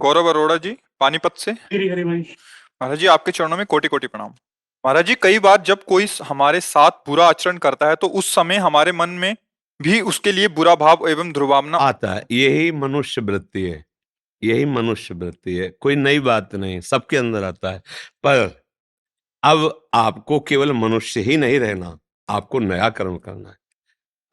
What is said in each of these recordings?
गौरव अरोड़ा जी, पानीपत से। हरी हरी भाई। महाराज जी, आपके चरणों में कोटि कोटि प्रणाम। महाराज जी, कई बार जब कोई हमारे साथ बुरा आचरण करता है तो उस समय हमारे मन में भी उसके लिए बुरा भाव एवं ध्रुवावना। आता है। यही मनुष्य वृत्ति है, यही मनुष्य वृत्ति है, कोई नई बात नहीं, सबके अंदर आता है। पर अब आपको केवल मनुष्य ही नहीं रहना, आपको नया कर्म करना है।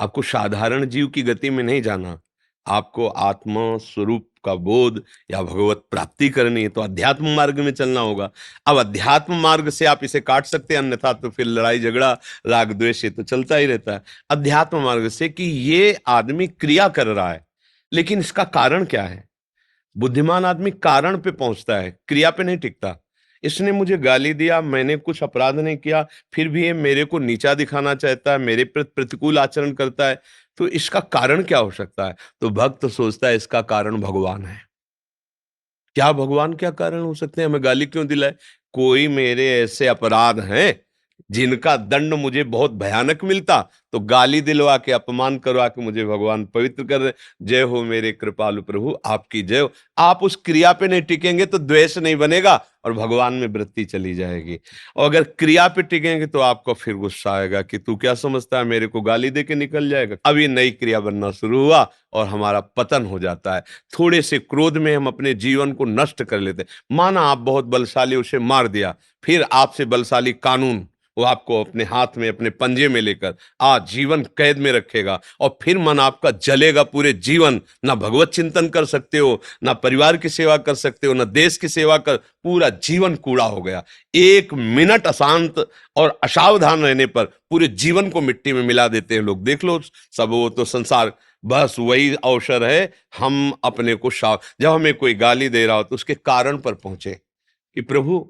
आपको साधारण जीव की गति में नहीं जाना, आपको आत्मा स्वरूप का बोध या भगवत प्राप्ति करनी है, तो अध्यात्म मार्ग में चलना होगा। अब अध्यात्म मार्ग से आप इसे काट सकते हैं, अन्यथा तो फिर लड़ाई झगड़ा राग द्वेष ये तो चलता ही रहता है। अध्यात्म मार्ग से कि ये आदमी क्रिया कर रहा है, लेकिन इसका कारण क्या है। बुद्धिमान आदमी कारण पे पहुंचता है, क्रिया पे नहीं टिकता। इसने मुझे गाली दिया, मैंने कुछ अपराध नहीं किया, फिर भी ये मेरे को नीचा दिखाना चाहता है, मेरे प्रति प्रतिकूल आचरण करता है, तो इसका कारण क्या हो सकता है। तो भक्त सोचता है इसका कारण भगवान है। क्या भगवान क्या कारण हो सकते हैं, हमें गाली क्यों दिलाए। कोई मेरे ऐसे अपराध हैं जिनका दंड मुझे बहुत भयानक मिलता, तो गाली दिलवा के अपमान करवा के मुझे भगवान पवित्र कर रहे। जय हो मेरे कृपालु प्रभु, आपकी जय हो। आप उस क्रिया पे नहीं टिकेंगे तो द्वेष नहीं बनेगा और भगवान में वृत्ति चली जाएगी। और अगर क्रिया पे टिकेंगे तो आपको फिर गुस्सा आएगा कि तू क्या समझता है, मेरे को गाली दे के निकल जाएगा। अब ये नई क्रिया बनना शुरू हुआ और हमारा पतन हो जाता है। थोड़े से क्रोध में हम अपने जीवन को नष्ट कर लेते हैं। माना आप बहुत बलशाली, उसे मार दिया, फिर आपसे बलशाली कानून वो आपको अपने हाथ में, अपने पंजे में लेकर आजीवन कैद में रखेगा और फिर मन आपका जलेगा पूरे जीवन। ना भगवत चिंतन कर सकते हो, ना परिवार की सेवा कर सकते हो, ना देश की सेवा कर, पूरा जीवन कूड़ा हो गया। एक मिनट अशांत और असावधान रहने पर पूरे जीवन को मिट्टी में मिला देते हैं लोग। देख लो सब, वो तो संसार बस वही अवसर है हम अपने को जब हमें कोई गाली दे रहा हो तो उसके कारण पर पहुंचे कि प्रभु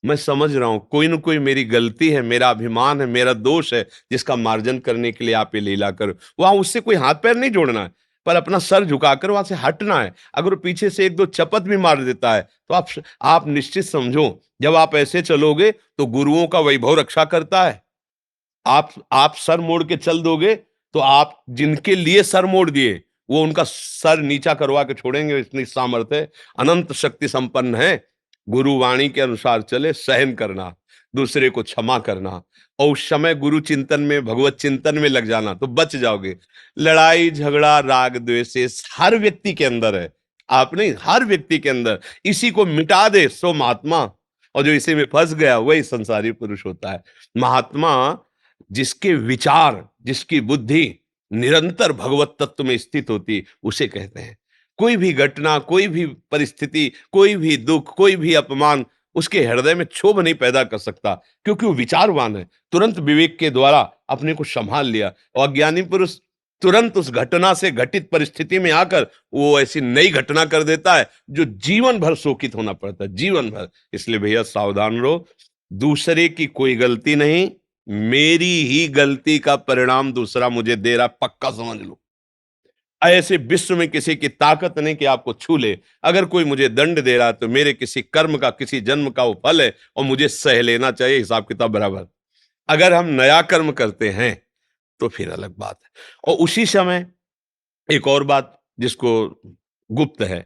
मैं समझ रहा हूं कोई न कोई मेरी गलती है, मेरा अभिमान है, मेरा दोष है, जिसका मार्जन करने के लिए आप ये लीला करो। वहां उससे कोई हाथ पैर नहीं जोड़ना है, पर अपना सर झुकाकर वहां से हटना है। अगर वो पीछे से एक दो चपत भी मार देता है तो आप निश्चित समझो, जब आप ऐसे चलोगे तो गुरुओं का वैभव रक्षा करता है। आप सर मोड़ के चल दोगे तो आप जिनके लिए सर मोड़ दिए वो उनका सर नीचा करवा के छोड़ेंगे। इतनी सामर्थ्य, अनंत शक्ति संपन्न है। गुरु वाणी के अनुसार चले, सहन करना, दूसरे को क्षमा करना और उस समय गुरु चिंतन में, भगवत चिंतन में लग जाना तो बच जाओगे। लड़ाई झगड़ा राग द्वेष हर व्यक्ति के अंदर है, आप नहीं, हर व्यक्ति के अंदर। इसी को मिटा दे सो महात्मा, और जो इसी में फंस गया वही संसारी पुरुष होता है। महात्मा जिसके विचार, जिसकी बुद्धि निरंतर भगवत तत्व में स्थित होती, उसे कहते हैं। कोई भी घटना, कोई भी परिस्थिति, कोई भी दुख, कोई भी अपमान उसके हृदय में क्षोभ नहीं पैदा कर सकता, क्योंकि वो विचारवान है। तुरंत विवेक के द्वारा अपने को संभाल लिया। और अज्ञानी पुरुष तुरंत उस घटना से, घटित परिस्थिति में आकर वो ऐसी नई घटना कर देता है जो जीवन भर शोकित होना पड़ता है, जीवन भर। इसलिए भैया सावधान रहो, दूसरे की कोई गलती नहीं, मेरी ही गलती का परिणाम दूसरा मुझे दे रहा, पक्का समझ लो। ऐसे विश्व में किसी की ताकत नहीं कि आपको छू ले। अगर कोई मुझे दंड दे रहा है तो मेरे किसी कर्म का, किसी जन्म का वो फल है और मुझे सह लेना चाहिए, हिसाब किताब बराबर। अगर हम नया कर्म करते हैं तो फिर अलग बात है। और उसी समय एक और बात जिसको गुप्त है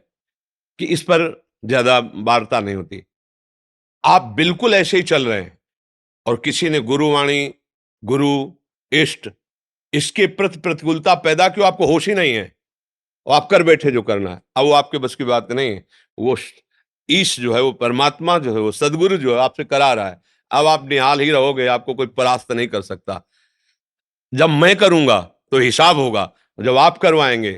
कि इस पर ज्यादा वार्ता नहीं होती। आप बिल्कुल ऐसे ही चल रहे हैं और किसी ने गुरुवाणी, गुरु, इष्ट, इसके प्रति प्रतिकूलता पैदा क्यों, आपको होश ही नहीं है और आप कर बैठे जो करना है। अब वो आपके बस की बात नहीं है। वो ईश जो है, वो परमात्मा जो है, वो सदगुरु जो है आपसे करा रहा है। अब आप निहाल ही रहोगे, आपको कोई परास्त नहीं कर सकता। जब मैं करूंगा तो हिसाब होगा, जब आप करवाएंगे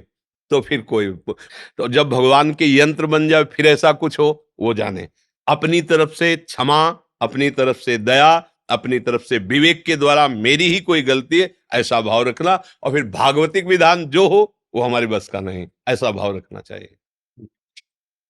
तो फिर कोई, तो जब भगवान के यंत्र बन जाए फिर ऐसा कुछ हो, वो जाने। अपनी तरफ से क्षमा, अपनी तरफ से दया, अपनी तरफ से विवेक के द्वारा मेरी ही कोई गलती है ऐसा भाव रखना, और फिर भागवतिक विधान जो हो वो हमारे बस का नहीं, ऐसा भाव रखना चाहिए।